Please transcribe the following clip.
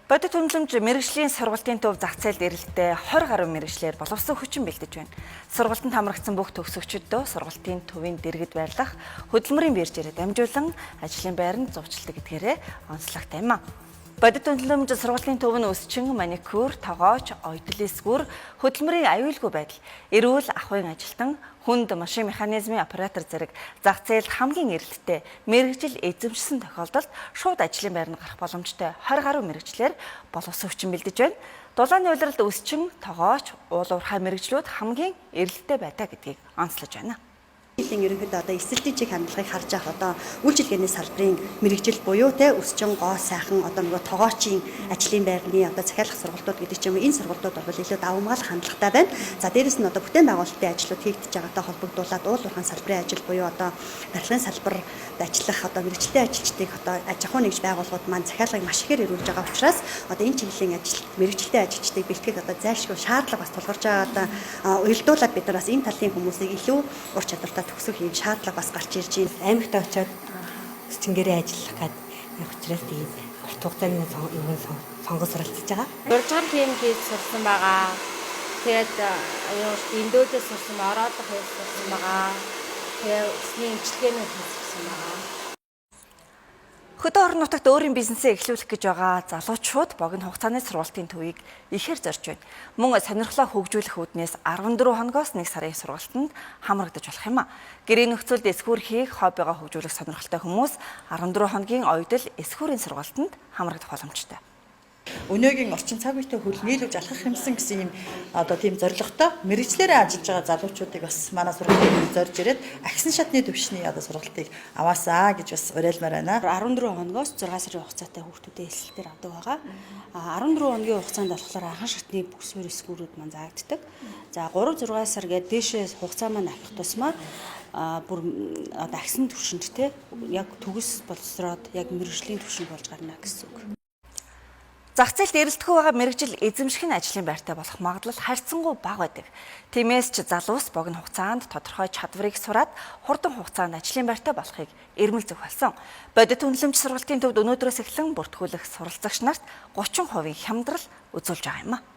Бодит үнэлэмж мэргэжлийн сургалтын төв зах зээлд эрэлттэй 20 гаруй мэргэжлэр боловсон хүчин бэлдэж байна. Сургалтанд хамрагдсан бүх төгсөгчдөө сургалтын төвийн дэргэд байрлах хөдөлмөрийн биржээр дамжуулан ажлын байранд зурчилдаг гэдгээрээ онцлогтой юм а. Бодит үнэлэмж сургалтын төв нь өсчин, маникюр, тогооч, оёдол эсгүүр, хөдөлмөрийн аюулгүй байдал, эрүүл ахуйн ажилтан, хүнд машин механизмын оператор зэрэг зах зээлд хамгийн эрэлттэй мэргэжил эзэмшсэн тохиолдолд шууд ажлын байранд гарах боломжтой 20 гаруй мэргэжлэр боловсон хүчин бэлдэж байна. Дулааны улиралд өсчин, тогооч, уул уурхай мэргэжлүүд хамгийн эрэлттэй байдаг гэдгийг онцлож байна. Ерөнхийдөө одоо эсэлтийн хандлагыг харж авах одоо үйлчилгээний салбарын мэрэгжил буюу өсчин гоо сайхан одоо нөгөө тогоочийн ажлын байрны одоо захиалах сургалтууд гэдэг ч юм уу энэ сургалтууд бол илүү давмгаалах хандлагатай байна. За дээрэс нь одоо бүтээн байгуулалтын ажлууд хийгдэж байгаатай холбогдуулаад уул уурхайн салбарын ажил буюу одоо барилгын салбарт ажиллах одоо мэрэгчлээ ажилчдыг одоо аж ахуйн нэгж байгууллагууд маань захиалгыг маш ихээр өргөж байгаа учраас одоо энэ чиглэлийн ажил мэрэгчлээ ажилчдыг бэлтгэх одоо зайлшгүй шаардлага бас тулгарч байгаа одоо уялдуулаад бид нар бас энэ талын хүмүүсийг илүү ур чадвартай төгсөх юм шаардлага бас гарч ирж байна. Аймагт очиод чингэрээ ажиллах гээд яг учраас тэгээд урт хугацааны сонгож суралцж байгаа. Уржган тийм хийж сурсан байгаа. Тэгээд эндөөдөө сурсан, ороод хийж сурсан байгаа. Тэгээд усны имчилгээнүүд хийсэн байгаа. Хөдөө орон нутагт өөрийн бизнесээ эхлүүлэх гэж байгаа залуучууд богино хугацааны сургалтын төвийг ихээр зорж байна. Мөн сонирхлоо хөгжүүлэх үүднээс 14 хоногоос 1 сарын сургалтанд хамрагдаж болох юм а. Гэрийн нөхцөлд эсхүүр хийх хоббигоо хөгжүүлэх сонирхолтой хүмүүс 14 хоногийн оёдол эсхүүрийн сургалтанд хамрагдах боломжтой. Өнөөгийн орчин цаг үетэй хөл нийлүүлж алхах юмсан гэсэн юм одоо тийм зорилготой мэрэгчлэрээ ажиллаж байгаа залуучуудыг бас манай сургалтыг зорж ирээд агсан шатны төвшний одоо сургалтыг аваасаа гэж бас уриалмаар байна. 14 хоногоос 6 сарын хугацаатай хүүхдүүдээ эсэлтээр авдаг байгаа. 14 хоногийн хугацаанд болохоор анхан шатны бүх суурь эсгүүрүүд маань заагддаг. За 3-6 сар гээд дээшээ хугацаа маань авах тусмаа бүр одоо агсан түвшинд яг төгс боловсроод яг мэрэгжлийн түвшинд болж гарна гэсэн үг. Зах зээлд эрэлтгүй байгаа мэргэжил эзэмших нь ажлын байртай болох магадлал харьцангуй бага байдаг. Тиймээс ч залуус богино хугацаанд тодорхой чадварыг сураад хурдан хугацаанд ажлын байртай болохыг эрмэлзэх болсон. Бодит үнэлэмж сургалтын төвд өнөөдрөөс эхлэн бүртгүүлэх суралцагч нарт 30% хямдрал үзүүлж байгаа юм а.